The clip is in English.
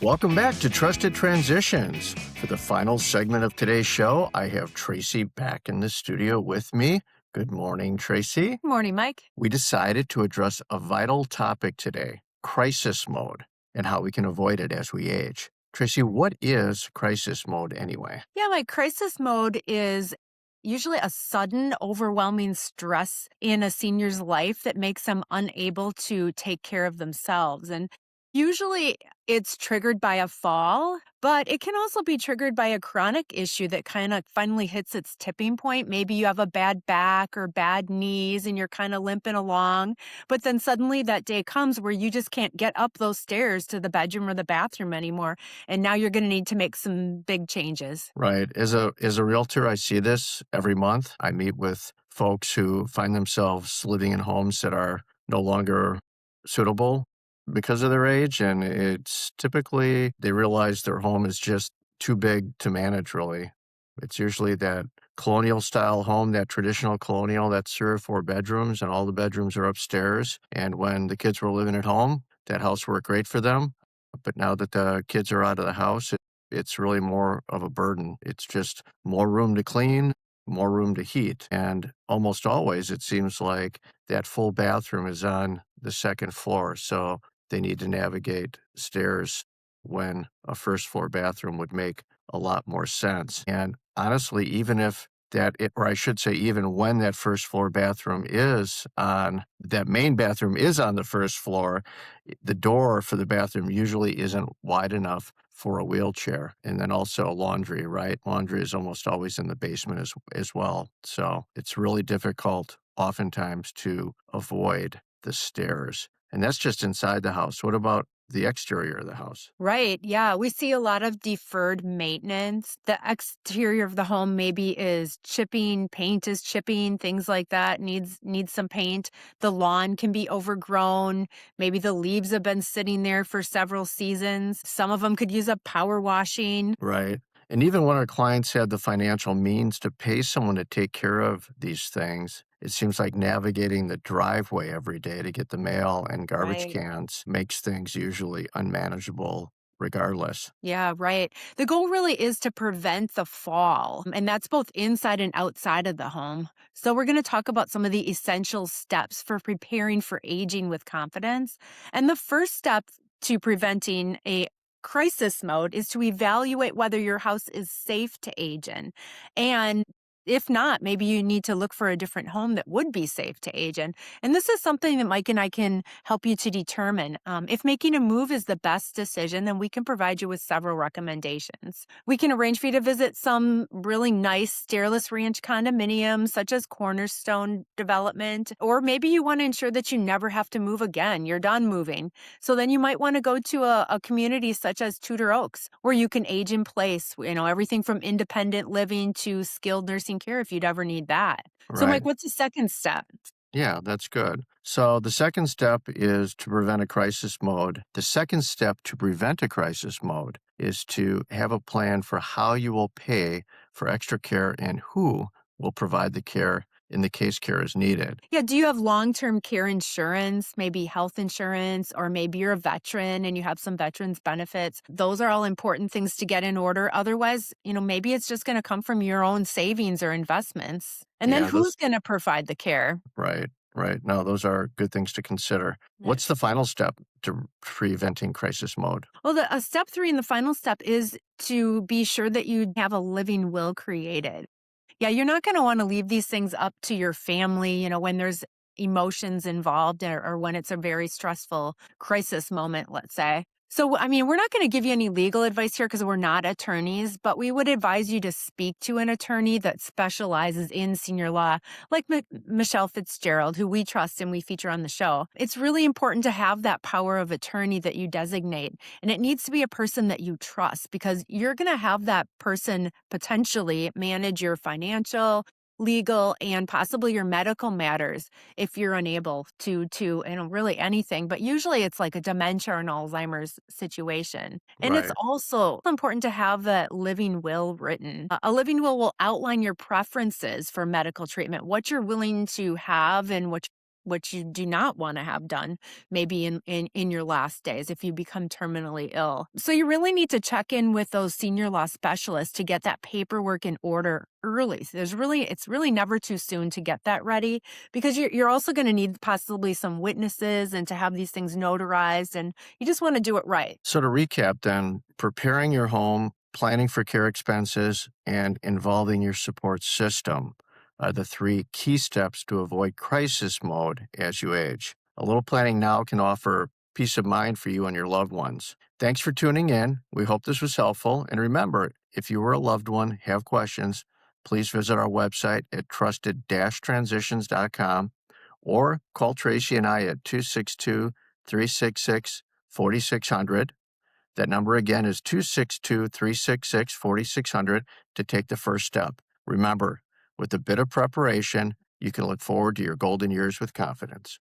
Welcome back to Trusted Transitions. For the final segment of today's show, I have Tracey back in the studio with me. Good morning, Tracey. Good morning, Mike. We decided to address a vital topic today, crisis mode, and how we can avoid it as we age. Tracey, what is crisis mode anyway? Yeah, Mike, crisis mode is usually a sudden, overwhelming stress in a senior's life that makes them unable to take care of themselves. And usually it's triggered by a fall, but it can also be triggered by a chronic issue that kind of finally hits its tipping point. Maybe you have a bad back or bad knees and you're kind of limping along, but then suddenly that day comes where you just can't get up those stairs to the bedroom or the bathroom anymore. And now you're going to need to make some big changes. Right. As a realtor, I see this every month. I meet with folks who find themselves living in homes that are no longer suitable because of their age, and it's typically they realize their home is just too big to manage, really. It's usually that colonial style home, that traditional colonial, that's 3 or 4 bedrooms, and all the bedrooms are upstairs. And when the kids were living at home, that house worked great for them. But now that the kids are out of the house, it's really more of a burden. It's just more room to clean, more room to heat. And almost always, it seems like that full bathroom is on the second floor. So they need to navigate stairs when a first floor bathroom would make a lot more sense. And honestly, even if or I should say, even when that first floor bathroom is on, that main bathroom is on the first floor, the door for the bathroom usually isn't wide enough for a wheelchair. And then also laundry, right? Laundry is almost always in the basement as well. So it's really difficult oftentimes to avoid the stairs. And that's just inside the house. What about the exterior of the house? Right. Yeah. We see a lot of deferred maintenance. The exterior of the home maybe is chipping, paint is chipping, things like that needs some paint. The lawn can be overgrown. Maybe the leaves have been sitting there for several seasons. Some of them could use a power washing. Right. And even when our clients had the financial means to pay someone to take care of these things, it seems like navigating the driveway every day to get the mail and garbage Right. cans makes things usually unmanageable regardless. Yeah, right. The goal really is to prevent the fall, and that's both inside and outside of the home. So, we're going to talk about some of the essential steps for preparing for aging with confidence. And the first step to preventing a crisis mode is to evaluate whether your house is safe to age in. And if not, maybe you need to look for a different home that would be safe to age in. And this is something that Mike and I can help you to determine. If making a move is the best decision, then we can provide you with several recommendations. We can arrange for you to visit some really nice stairless ranch condominiums, such as Cornerstone Development, or maybe you want to ensure that you never have to move again. You're done moving. So then you might want to go to a community such as Tudor Oaks, where you can age in place, everything from independent living to skilled nursing care if you'd ever need that. So, Right. Mike, what's the second step? Yeah, that's good. So the second step is to prevent a crisis mode. The second step to prevent a crisis mode is to have a plan for how you will pay for extra care and who will provide the care in the case care is needed. Yeah, do you have long-term care insurance, maybe health insurance, or maybe you're a veteran and you have some veterans benefits? Those are all important things to get in order. Otherwise, maybe it's just going to come from your own savings or investments. And then Yeah, who's going to provide the care? right, right. No, those are good things to consider. What's the final step to preventing crisis mode? Well, step 3 and the final step is to be sure that you have a living will created. Yeah, you're not going to want to leave these things up to your family, when there's emotions involved or when it's a very stressful crisis moment, let's say. So, we're not going to give you any legal advice here because we're not attorneys, but we would advise you to speak to an attorney that specializes in senior law, like Michelle Fitzgerald, who we trust and we feature on the show. It's really important to have that power of attorney that you designate, and it needs to be a person that you trust because you're going to have that person potentially manage your financial, legal, and possibly your medical matters if you're unable to really anything. But usually it's like a dementia or an Alzheimer's situation. And it's Right. also important to have that living will written. A living will outline your preferences for medical treatment, what you're willing to have and what which you do not want to have done maybe in your last days if you become terminally ill. So you really need to check in with those senior law specialists to get that paperwork in order early. So it's really never too soon to get that ready because you're also going to need possibly some witnesses and to have these things notarized, and you just want to do it right. So to recap then, preparing your home, planning for care expenses, and involving your support system are the three key steps to avoid crisis mode as you age. A little planning now can offer peace of mind for you and your loved ones. Thanks for tuning in. We hope this was helpful. And remember, if you or a loved one have questions, please visit our website at trusted-transitions.com or call Tracy and I at 262 366 4600. That number again is 262 366 4600 to take the first step. Remember, with a bit of preparation, you can look forward to your golden years with confidence.